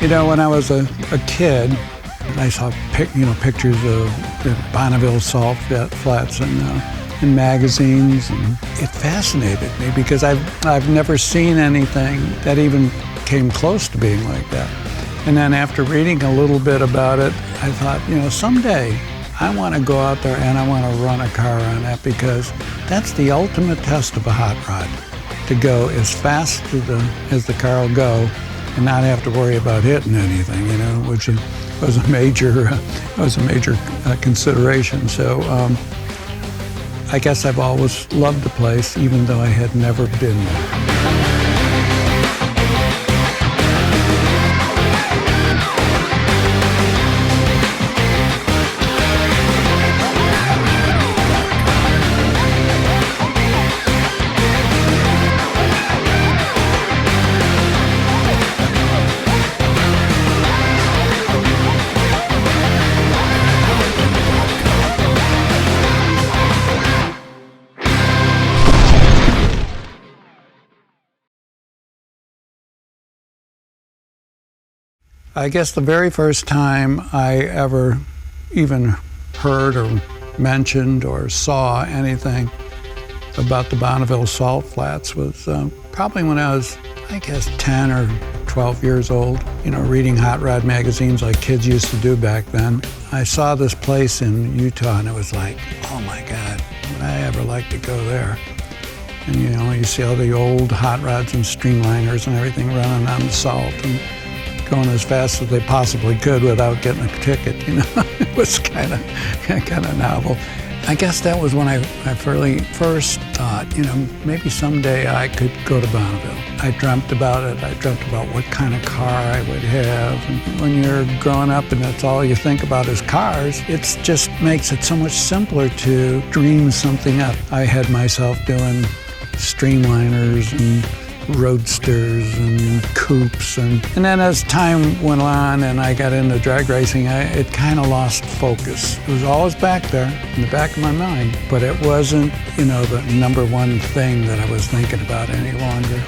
You know, when I was a kid, I saw pictures of the Bonneville salt flats in magazines, and it fascinated me because I've never seen anything that even came close to being like that. And then after reading a little bit about it, I thought, someday I want to go out there and I want to run a car on that, because that's the ultimate test of a hot rod, to go as fast as the car will go and not have to worry about hitting anything, which was a major consideration. So I guess I've always loved the place, even though I had never been there. I guess the very first time I ever even heard or mentioned or saw anything about the Bonneville salt flats was probably when I was, 10 or 12 years old, reading hot rod magazines like kids used to do back then. I saw this place in Utah and it was like, oh my God, would I ever like to go there? And you see all the old hot rods and streamliners and everything running on the salt and going as fast as they possibly could without getting a ticket. It was kind of novel. I guess that was when I first thought, maybe someday I could go to Bonneville. I dreamt about it. I dreamt about what kind of car I would have. And when you're growing up and that's all you think about is cars, it just makes it so much simpler to dream something up. I had myself doing streamliners and roadsters and coupes, and then as time went on and I got into drag racing, it kind of lost focus. It was always back there in the back of my mind, but it wasn't, the number one thing that I was thinking about any longer.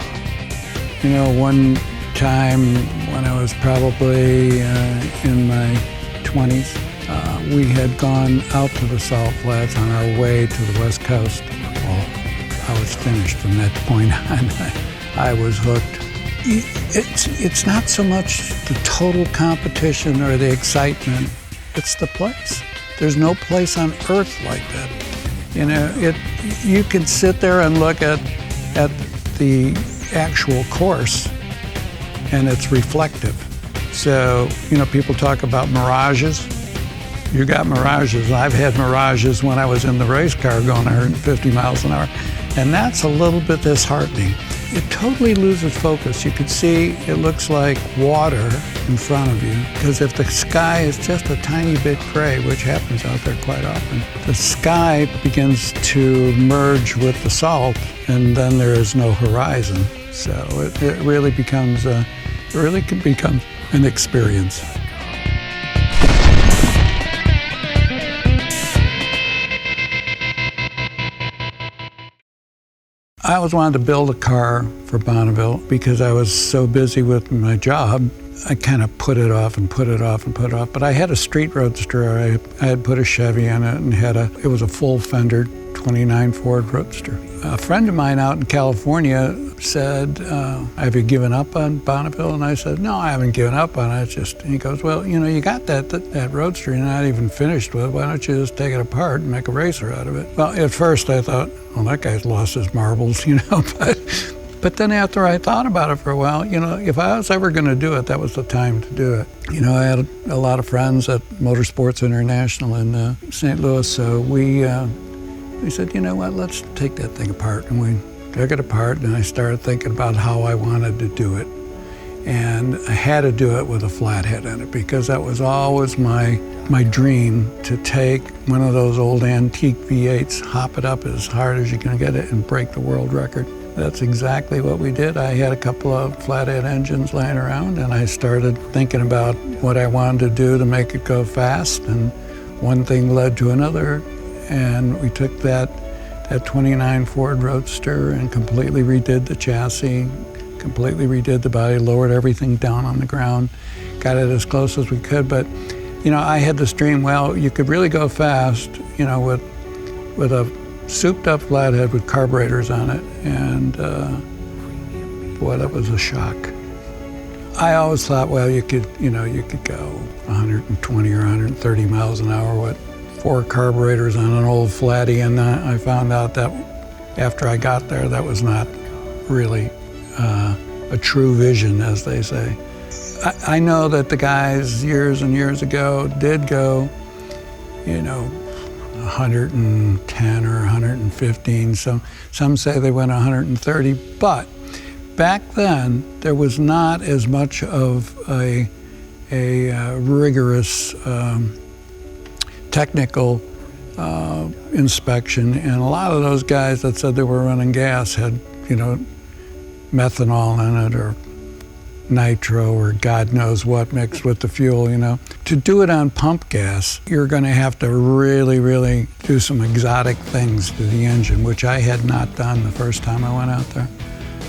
One time when I was probably in my 20s, we had gone out to the salt flats on our way to the West Coast. Well, I was finished from that point on. I was hooked. It's not so much the total competition or the excitement, it's the place. There's no place on earth like that. You can sit there and look at the actual course and it's reflective. So, people talk about mirages. You got mirages. I've had mirages when I was in the race car going 150 miles an hour, and that's a little bit disheartening. It totally loses focus. You can see it looks like water in front of you, because if the sky is just a tiny bit gray, which happens out there quite often, the sky begins to merge with the salt, and then there is no horizon. So it really becomes an experience. I always wanted to build a car for Bonneville because I was so busy with my job. I kind of put it off, but I had a street roadster. I had put a Chevy in it and it was a full fender 29 Ford Roadster. A friend of mine out in California said, have you given up on Bonneville? And I said, no, I haven't given up on it. And he goes, well, you got that Roadster, you're not even finished with it. Why don't you just take it apart and make a racer out of it? Well, at first I thought, well, that guy's lost his marbles, But then after I thought about it for a while, if I was ever going to do it, that was the time to do it. I had a lot of friends at Motorsports International in St. Louis, so we said, you know what, let's take that thing apart. And we took it apart, and I started thinking about how I wanted to do it. And I had to do it with a flathead in it, because that was always my dream, to take one of those old antique V8s, hop it up as hard as you can get it, and break the world record. That's exactly what we did. I had a couple of flathead engines laying around, and I started thinking about what I wanted to do to make it go fast, and one thing led to another, and we took that 29 Ford Roadster and completely redid the chassis, completely redid the body, lowered everything down on the ground, got it as close as we could. But, you know, I had this dream, well, you could really go fast, you know, with a souped up flathead with carburetors on it. And boy, that was a shock. I always thought, well, you could go 120 or 130 miles an hour with 4 carburetors on an old flatty, and I found out that after I got there, that was not really a true vision, as they say. I know that the guys years and years ago did go, you know, 110 or 115. Some say they went 130, but back then there was not as much of a rigorous technical inspection, and a lot of those guys that said they were running gas had, you know, methanol in it or nitro or God knows what mixed with the fuel, you know. To do it on pump gas, you're going to have to really, really do some exotic things to the engine, which I had not done the first time I went out there.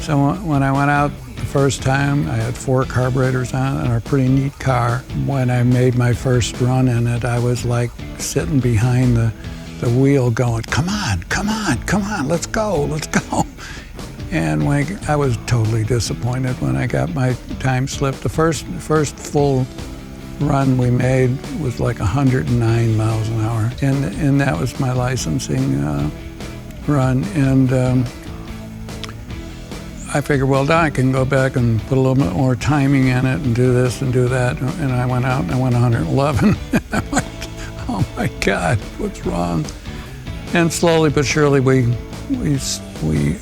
So when I went out the first time, I had 4 carburetors on it and a pretty neat car. When I made my first run in it, I was like sitting behind the wheel going, come on, come on, come on, let's go, let's go. And I was totally disappointed when I got my time slip. The first full run we made was like 109 miles an hour. And that was my licensing run. And I figured, well, now I can go back and put a little bit more timing in it and do this and do that. And I went out and I went 111. I went, oh my God, what's wrong? And slowly but surely we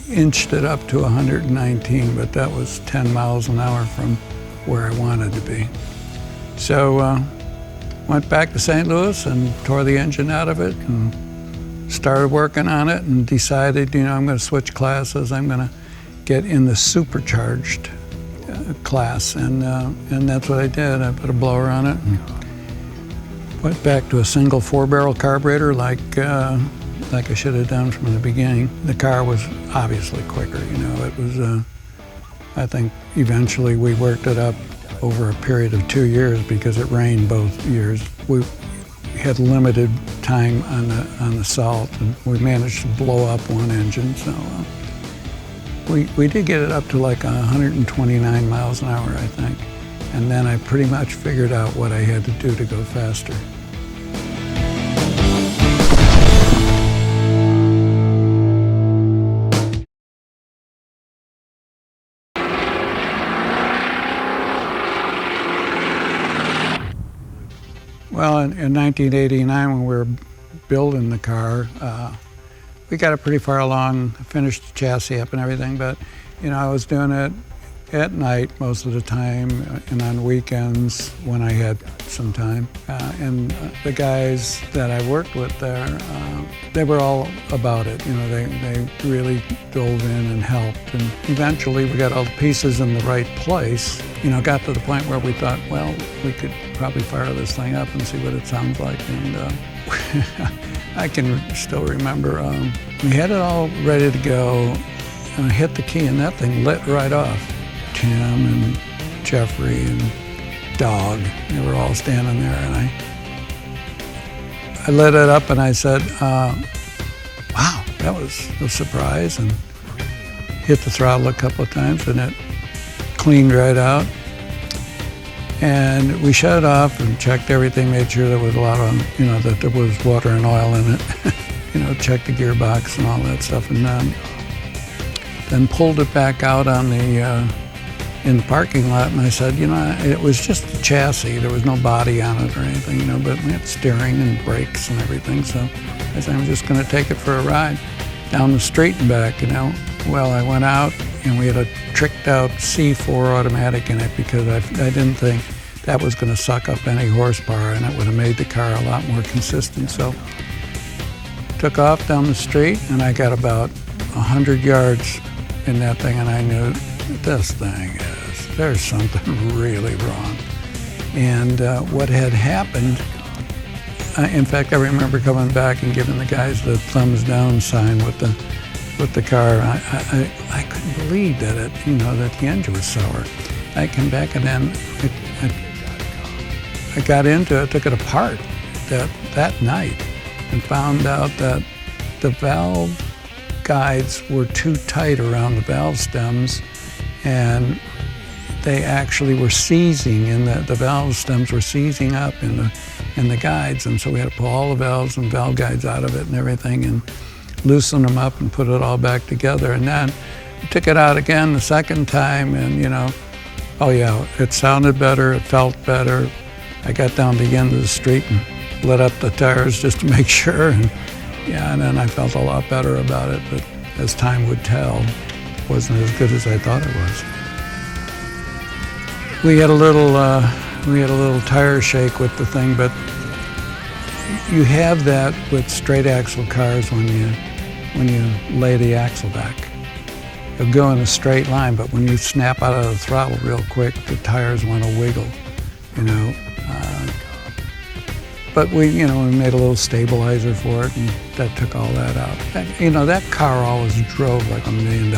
inched it up to 119, but that was 10 miles an hour from where I wanted to be. So went back to St. Louis and tore the engine out of it and started working on it and decided, you know, I'm going to switch classes. I'm going to get in the supercharged class, and that's what I did. I put a blower on it and went back to a single 4-barrel carburetor like I should have done from the beginning. The car was obviously quicker, you know. It was, I think eventually we worked it up over a period of 2 years because it rained both years. We had limited time on the salt, and we managed to blow up one engine, so we did get it up to like 129 miles an hour, I think. And then I pretty much figured out what I had to do to go faster. Well, in 1989, when we were building the car, we got it pretty far along, finished the chassis up and everything, but, you know, I was doing it at night most of the time and on weekends when I had some time. And the guys that I worked with there, they were all about it. You know, they really dove in and helped. And eventually we got all the pieces in the right place. You know, got to the point where we thought, well, we could probably fire this thing up and see what it sounds like. And I can still remember, we had it all ready to go, and I hit the key and that thing lit right off. Tim and Jeffrey and Dog, they were all standing there, and I lit it up and I said, wow, that was a surprise, and hit the throttle a couple of times and it cleaned right out. And we shut it off and checked everything, made sure there was a lot of, you know, that there was water and oil in it. You know, checked the gearbox and all that stuff, and then pulled it back out on the in the parking lot. And I said, you know, it was just a chassis. There was no body on it or anything, you know, but we had steering and brakes and everything. So I said, I'm just going to take it for a ride down the street and back, you know. Well, I went out and we had a tricked out C4 automatic in it because I didn't think that was going to suck up any horsepower, and it would have made the car a lot more consistent. So took off down the street and I got about 100 yards in that thing, and I knew this thing there's something really wrong. And what had happened, in fact, I remember coming back and giving the guys the thumbs down sign with the car. I couldn't believe that that the engine was sour. I came back and then I got into it, took it apart that night, and found out that the valve guides were too tight around the valve stems, and they actually were seizing, and the valve stems were seizing up in the guides, and so we had to pull all the valves and valve guides out of it and everything, and loosen them up and put it all back together. And then we took it out again the second time, and oh yeah, it sounded better, it felt better. I got down to the end of the street and lit up the tires just to make sure, and then I felt a lot better about it. But as time would tell, it wasn't as good as I thought it was. We had a little tire shake with the thing, but you have that with straight axle cars when you lay the axle back. It'll go in a straight line, but when you snap out of the throttle real quick, the tires want to wiggle, But we made a little stabilizer for it, and that took all that out. That car always drove like $1 million.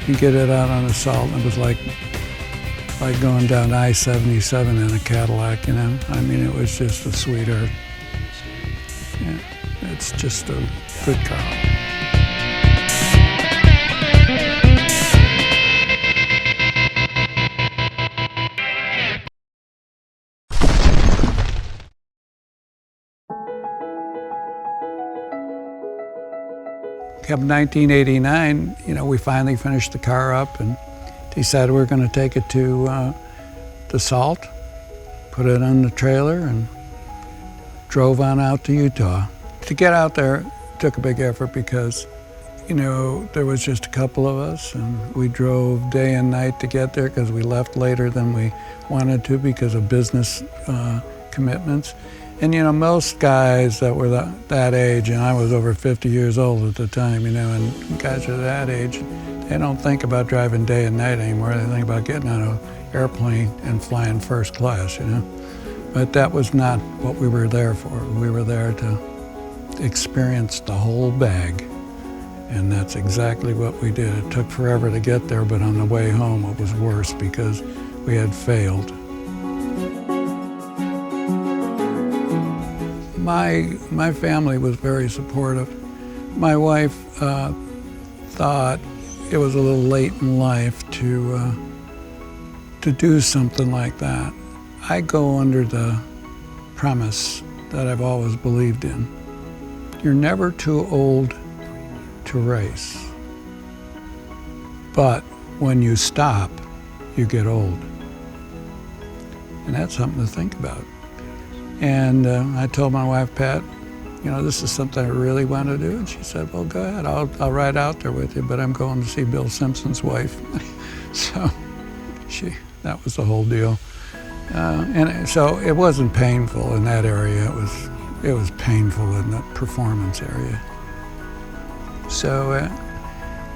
You get it out on assault, and it was like going down I-77 in a Cadillac, it was just a sweetheart. Yeah, it's just a good car. Come 1989, we finally finished the car up and decided we were going to take it to the Salt, put it on the trailer, and drove on out to Utah. To get out there took a big effort because, there was just a couple of us, and we drove day and night to get there because we left later than we wanted to because of business commitments. And most guys that were that age, and I was over 50 years old at the time, and guys are that age, they don't think about driving day and night anymore. They think about getting on an airplane and flying first class, But that was not what we were there for. We were there to experience the whole bag. And that's exactly what we did. It took forever to get there, but on the way home it was worse because we had failed. My family was very supportive. My wife thought it was a little late in life to do something like that. I go under the premise that I've always believed in. You're never too old to race, but when you stop, you get old. And that's something to think about. And I told my wife, Pat, this is something I really want to do. And she said, well, go ahead, I'll ride out there with you, but I'm going to see Bill Simpson's wife. So that was the whole deal. And so it wasn't painful in that area. It was painful in the performance area. So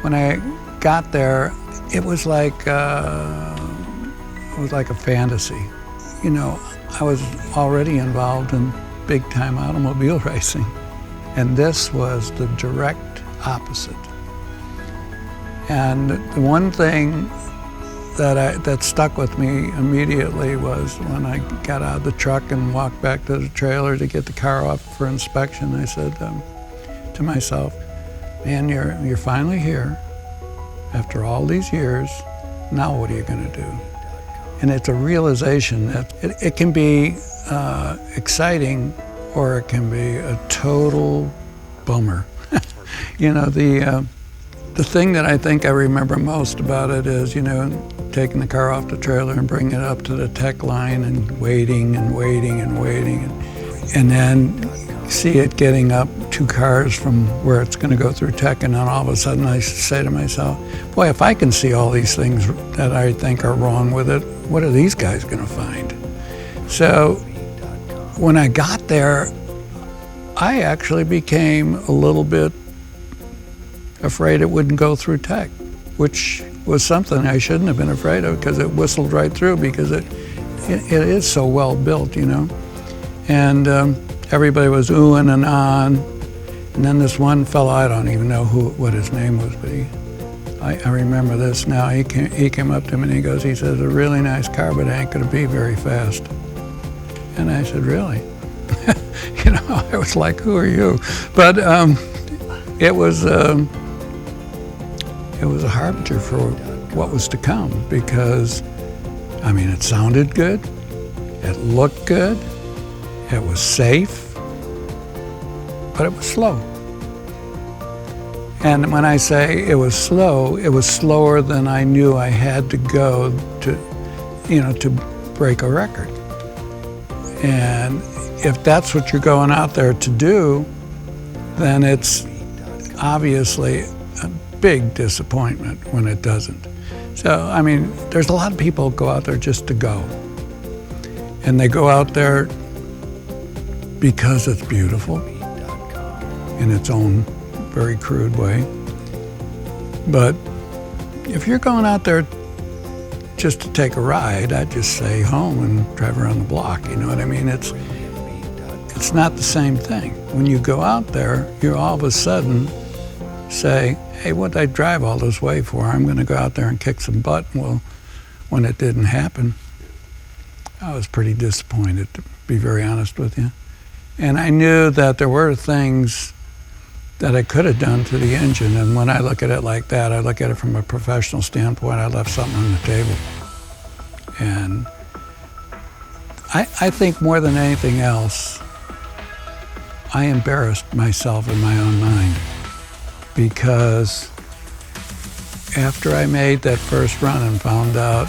when I got there, it was like a fantasy. I was already involved in big-time automobile racing, and this was the direct opposite. And the one thing that stuck with me immediately was when I got out of the truck and walked back to the trailer to get the car off for inspection, I said to myself, man, you're finally here after all these years. Now what are you going to do? And it's a realization that it can be exciting or it can be a total bummer. The thing that I think I remember most about it is, taking the car off the trailer and bringing it up to the tech line and waiting and waiting and waiting. And then see it getting up 2 cars from where it's going to go through tech, and then all of a sudden I say to myself, boy, if I can see all these things that I think are wrong with it, what are these guys going to find? So when I got there, I actually became a little bit afraid it wouldn't go through tech, which was something I shouldn't have been afraid of because it whistled right through because it is so well built, And everybody was oohing and on. And then this one fellow, I don't even know what his name was, but I remember this now. He came up to me and he says, a really nice car, but it ain't going to be very fast. And I said, really? I was like, who are you? But it was a harbinger for what was to come, because, it sounded good, it looked good, it was safe, but it was slow. And when I say it was slow, it was slower than I knew I had to go to break a record. And if that's what you're going out there to do, then it's obviously a big disappointment when it doesn't. So, there's a lot of people who go out there just to go. And they go out there because it's beautiful in its own very crude way. But if you're going out there just to take a ride, I'd just stay home and drive around the block, you know what I mean? It's not the same thing. When you go out there, you all of a sudden say, hey, what did I drive all this way for? I'm going to go out there and kick some butt. Well, when it didn't happen, I was pretty disappointed, to be very honest with you. And I knew that there were things that I could have done to the engine. And when I look at it like that, I look at it from a professional standpoint. I left something on the table. And I think more than anything else, I embarrassed myself in my own mind, because after I made that first run and found out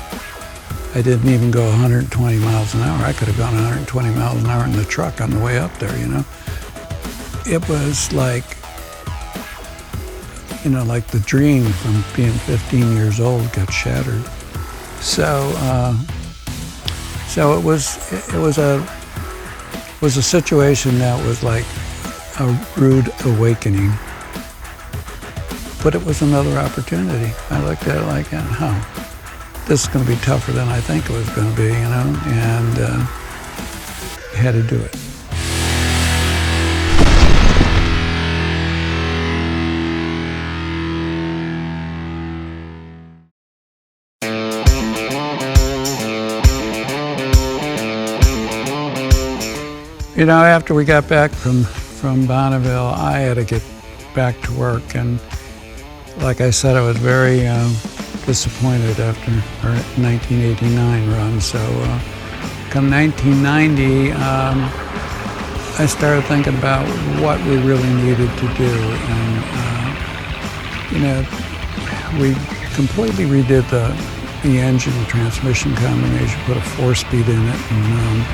I didn't even go 120 miles an hour, I could have gone 120 miles an hour in the truck on the way up there, It was like the dream from being 15 years old got shattered. So it was a situation that was like a rude awakening. But it was another opportunity. I looked at it like, this is going to be tougher than I think it was going to be, and had to do it. After we got back from Bonneville, I had to get back to work, and like I said, I was very disappointed after our 1989 run. So come 1990, I started thinking about what we really needed to do, and we completely redid the engine and transmission combination, put a 4-speed in it, and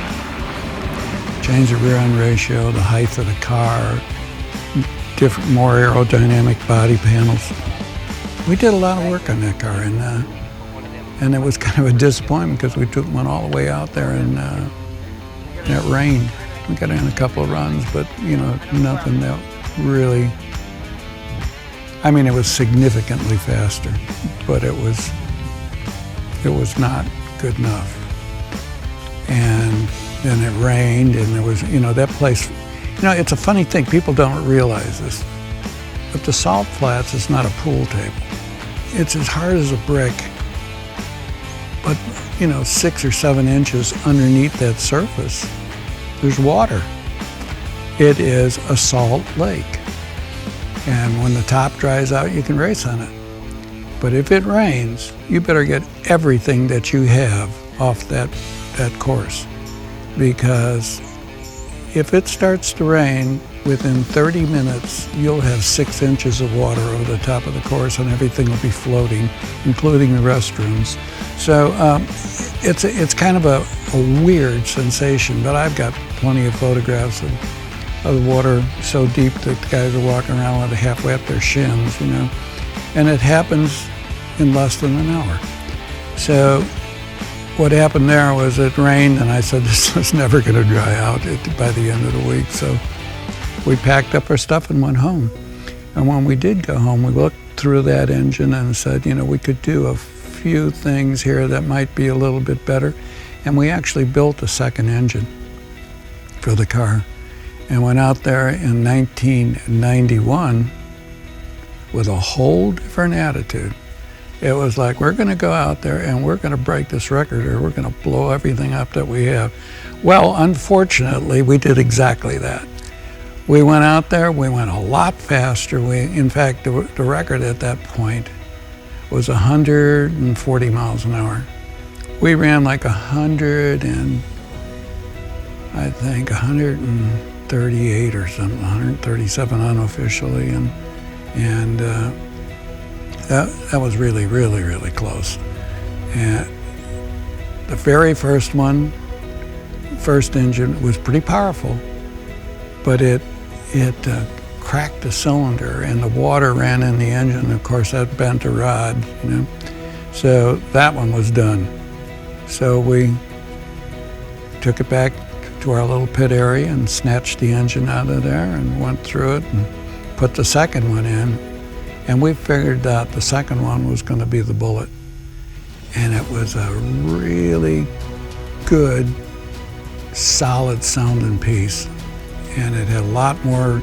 changed the rear end ratio, the height of the car, more aerodynamic body panels. We did a lot of work on that car, and it was kind of a disappointment because we took one all the way out there, and it rained. We got in a couple of runs, but nothing that really. It was significantly faster, but it was not good enough. And then it rained, and there was that place. It's a funny thing, people don't realize this, but the salt flats is not a pool table. It's as hard as a brick, but 6 or 7 inches underneath that surface, there's water. It is a salt lake. And when the top dries out, you can race on it. But if it rains, you better get everything that you have off that course, because if it starts to rain, within 30 minutes, you'll have 6 inches of water over the top of the course, and everything will be floating, including the restrooms. So it's kind of a weird sensation, but I've got plenty of photographs of the water so deep that the guys are walking around with halfway up their shins, And it happens in less than an hour. So what happened there was it rained, and I said, this is never going to dry out by the end of the week. So we packed up our stuff and went home. And when we did go home, we looked through that engine and said, we could do a few things here that might be a little bit better. And we actually built a second engine for the car and went out there in 1991 with a whole different attitude. It was like, we're going to go out there and we're going to break this record, or we're going to blow everything up that we have. Well, unfortunately, we did exactly that. We went out there, we went a lot faster. In fact, the record at that point was 140 miles an hour. We ran like 138 or something, 137 unofficially, and that was really, really, really close. And the very first engine was pretty powerful, but it cracked the cylinder and the water ran in the engine. Of course, that bent a rod, So that one was done. So we took it back to our little pit area and snatched the engine out of there and went through it and put the second one in. And we figured that the second one was going to be the Bullet. And it was a really good, solid sounding piece. And it had a lot more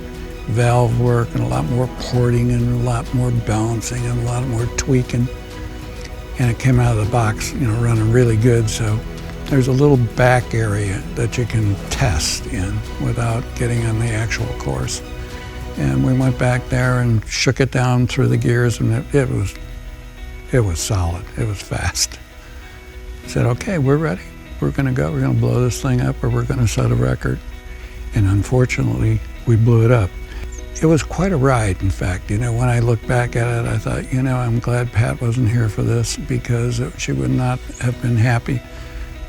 valve work and a lot more porting and a lot more balancing and a lot more tweaking. And it came out of the box, running really good. So there's a little back area that you can test in without getting on the actual course. And we went back there and shook it down through the gears, and it was solid. It was fast. I said, okay, we're ready. We're going to go. We're going to blow this thing up, or we're going to set a record. And unfortunately, we blew it up. It was quite a ride, in fact. When I look back at it, I thought, I'm glad Pat wasn't here for this, because she would not have been happy,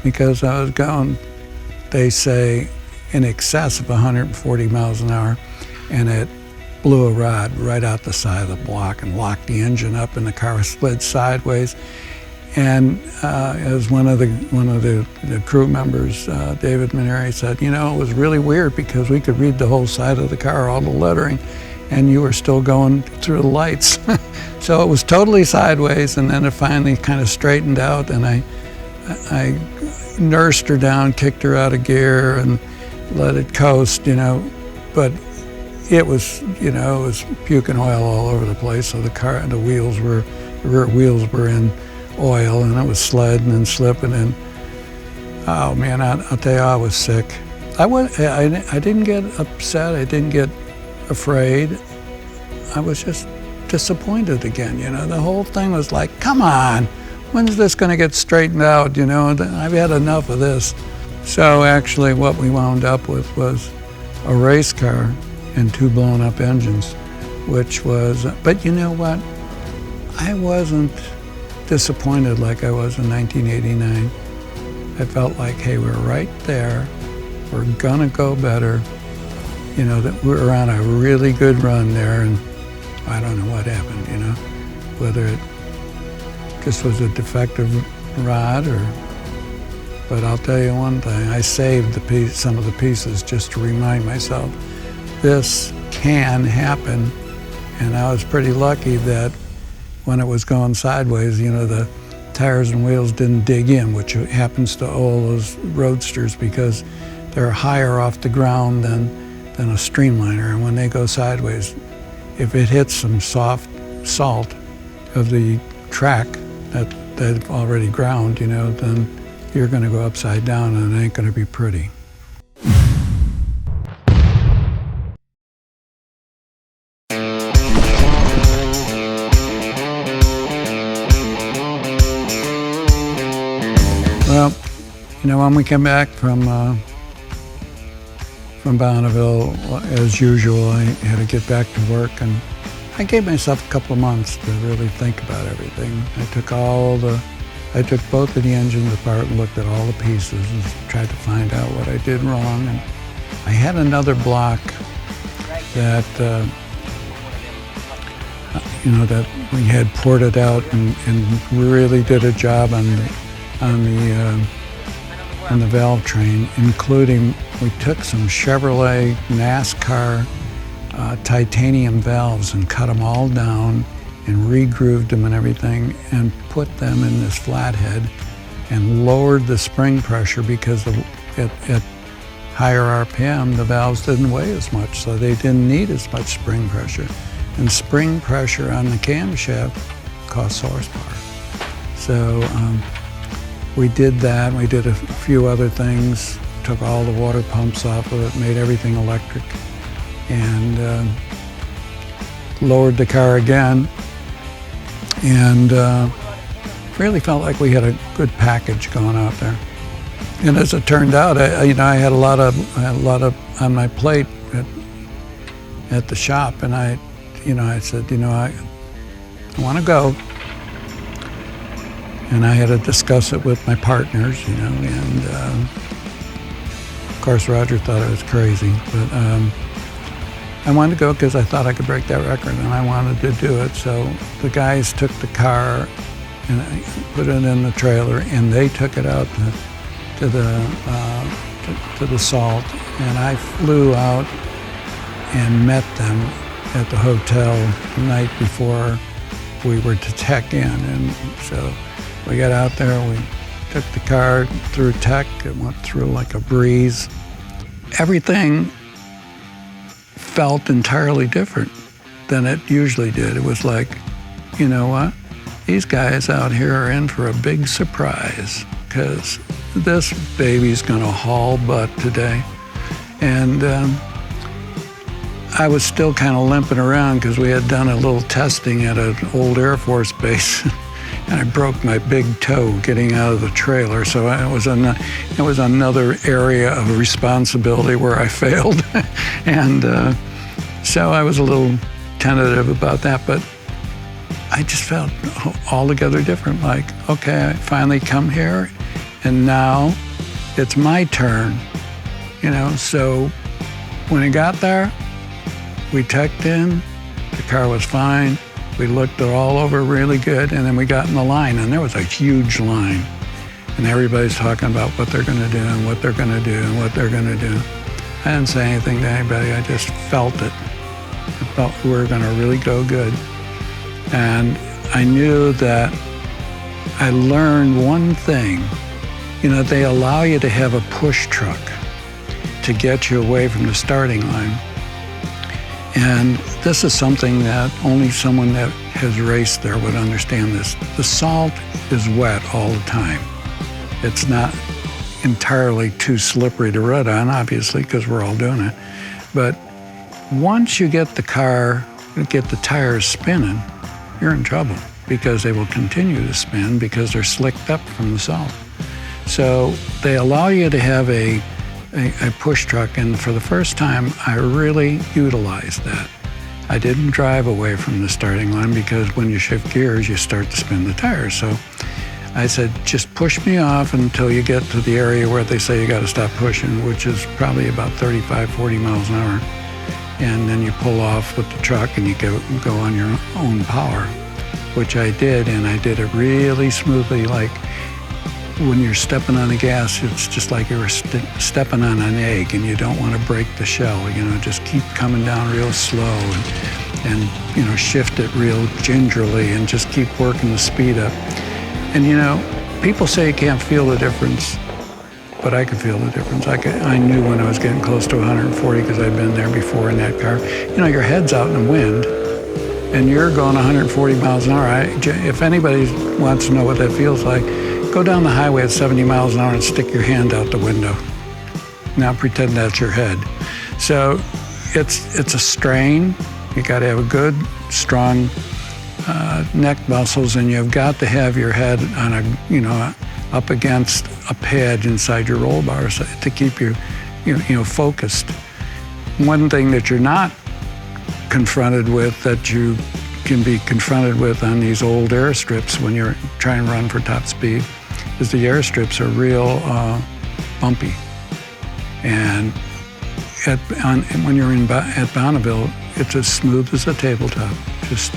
because I was going, they say, in excess of 140 miles an hour, and it blew a rod right out the side of the block and locked the engine up, and the car slid sideways. And as one of the crew members, David Maneri, said, it was really weird because we could read the whole side of the car, all the lettering, and you were still going through the lights. So it was totally sideways, and then it finally kind of straightened out, and I nursed her down, kicked her out of gear, and let it coast, but it was puking oil all over the place. So the rear wheels were in oil, and it was sledding and slipping, and oh man, I'll tell you, I was sick. I didn't get upset, I didn't get afraid. I was just disappointed again, The whole thing was like, come on, when's this going to get straightened out, I've had enough of this. So actually what we wound up with was a race car and 2 blown up engines, which was, but you know what? I wasn't disappointed like I was in 1989. I felt like, hey, we're right there. We're gonna go better. That we're on a really good run there, and I don't know what happened, whether it just was a defective rod but I'll tell you one thing, I saved some of the pieces just to remind myself this can happen. And I was pretty lucky that when it was going sideways, the tires and wheels didn't dig in, which happens to all those roadsters because they're higher off the ground than a streamliner. And when they go sideways, if it hits some soft salt of the track that they've already ground, then you're going to go upside down and it ain't going to be pretty. Well, when we came back from Bonneville, as usual, I had to get back to work, and I gave myself a couple of months to really think about everything. I took both of the engines apart and looked at all the pieces and tried to find out what I did wrong. And I had another block that that we had ported out and really did a job on the valve train, including we took some Chevrolet NASCAR titanium valves and cut them all down and re-grooved them and everything and put them in this flathead and lowered the spring pressure because at higher RPM the valves didn't weigh as much, so they didn't need as much spring pressure. And spring pressure on the camshaft cost horsepower. So we did that. We did a few other things, took all the water pumps off of it, made everything electric, and lowered the car again, and really felt like we had a good package going out there. And as it turned out, I had a lot of on my plate at the shop, and I said, I want to go. And I had to discuss it with my partners, and of course Roger thought I was crazy, but I wanted to go because I thought I could break that record, and I wanted to do it. So the guys took the car and I put it in the trailer, and they took it out to the salt, and I flew out and met them at the hotel the night before we were to tech in. And so we got out there, we took the car through tech, it went through like a breeze. Everything felt entirely different than it usually did. It was like, you know what? These guys out here are in for a big surprise, because this baby's gonna haul butt today. And I was still kind of limping around because we had done a little testing at an old Air Force base, and I broke my big toe getting out of the trailer. So it was another area of responsibility where I failed, and so I was a little tentative about that. But I just felt altogether different. Like, okay, I finally come here, and now it's my turn, So when I got there, we teched in, the car was fine, we looked it all over really good, and then we got in the line, and there was a huge line. And everybody's talking about what they're gonna do and what they're gonna do and what they're gonna do. I didn't say anything to anybody, I just felt it. I felt we were gonna really go good. And I knew that I learned one thing. They allow you to have a push truck to get you away from the starting line. And this is something that only someone that has raced there would understand this. The salt is wet all the time. It's not entirely too slippery to ride on, obviously, because we're all doing it. But once you get the tires spinning, you're in trouble, because they will continue to spin because they're slicked up from the salt. So they allow you to have a push truck, and for the first time, I really utilized that. I didn't drive away from the starting line, because when you shift gears, you start to spin the tires. So I said, just push me off until you get to the area where they say you got to stop pushing, which is probably about 35, 40 miles an hour. And then you pull off with the truck and you go on your own power, which I did, and I did it really smoothly. Like, when you're stepping on the gas, it's just like you were stepping on an egg, and you don't want to break the shell. Just keep coming down real slow, and shift it real gingerly, and just keep working the speed up. And people say you can't feel the difference, but I could feel the difference. I knew when I was getting close to 140, because I'd been there before in that car. Your head's out in the wind, and you're going 140 miles an hour. If anybody wants to know what that feels like, go down the highway at 70 miles an hour and stick your hand out the window. Now pretend that's your head. So it's a strain. You got to have a good, strong neck muscles, and you've got to have your head on up against a pad inside your roll bar to keep you focused. One thing that you're not confronted with, that you can be confronted with on these old airstrips when you're trying to run for top speed, is the airstrips are real bumpy. And when you're at Bonneville, it's as smooth as a tabletop, just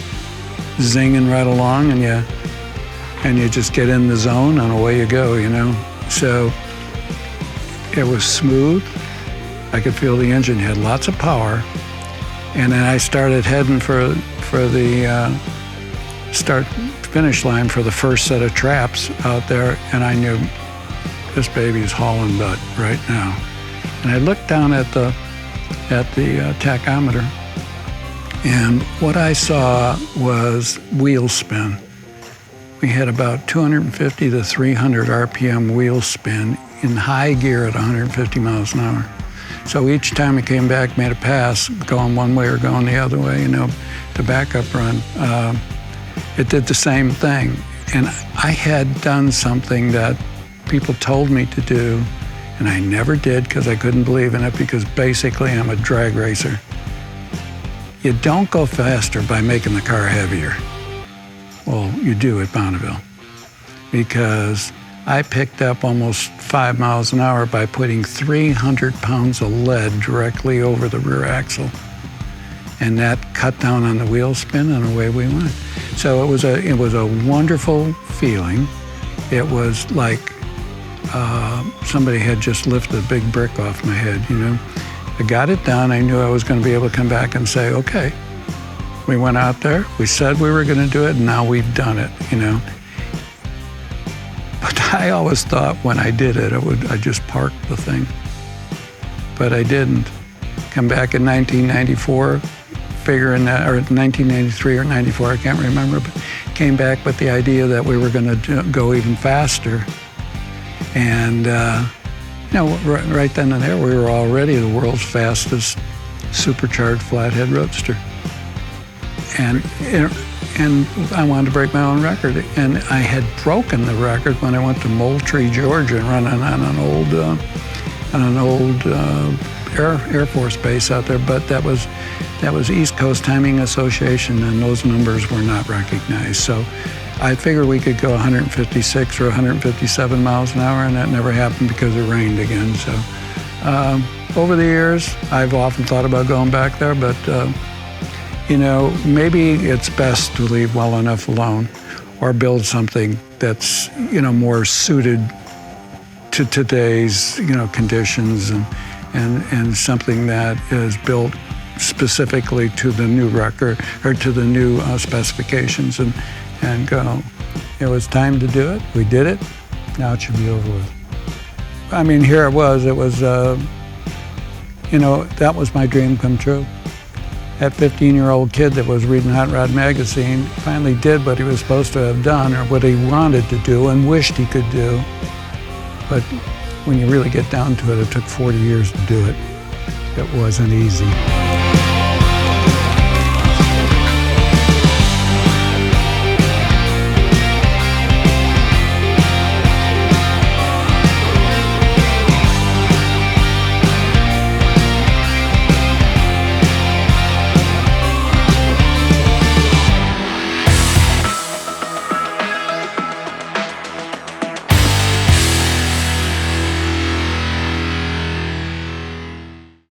zinging right along, and you just get in the zone and away you go, So it was smooth. I could feel the engine had lots of power. And then I started heading for the start-finish line for the first set of traps out there, and I knew this baby's hauling butt right now. And I looked down at the tachometer, and what I saw was wheel spin. we had about 250 to 300 RPM wheel spin in high gear at 150 miles an hour. So each time we came back, made a pass, going one way or going the other way, the backup run, it did the same thing. And I had done something that people told me to do, and I never did because I couldn't believe in it, because basically I'm a drag racer. You don't go faster by making the car heavier. Well, you do at Bonneville, because I picked up almost 5 miles an hour by putting 300 pounds of lead directly over the rear axle. And that cut down on the wheel spin, and away we went. So it was a wonderful feeling. It was like somebody had just lifted a big brick off my head, I got it done. I knew I was going to be able to come back and say, okay, we went out there, we said we were going to do it, and now we've done it, But I always thought when I did it, I just parked the thing. But I didn't. Come back in 1994, figuring that, or 1993 or 94, I can't remember, but came back with the idea that we were going to go even faster. And, right then and there, we were already the world's fastest supercharged flathead roadster. And I wanted to break my own record. And I had broken the record when I went to Moultrie, Georgia, running on an old Air Force base out there. But that was East Coast Timing Association, and those numbers were not recognized. So I figured we could go 156 or 157 miles an hour, and that never happened because it rained again. So over the years, I've often thought about going back there, but maybe it's best to leave well enough alone, or build something that's, more suited to today's, conditions, and something that is built specifically to the new record, or to the new specifications, and go. It was time to do it. We did it. Now it should be over with. I mean, here it was. It was, that was my dream come true. That 15-year-old kid that was reading Hot Rod magazine finally did what he was supposed to have done, or what he wanted to do and wished he could do. But when you really get down to it, it took 40 years to do it. It wasn't easy.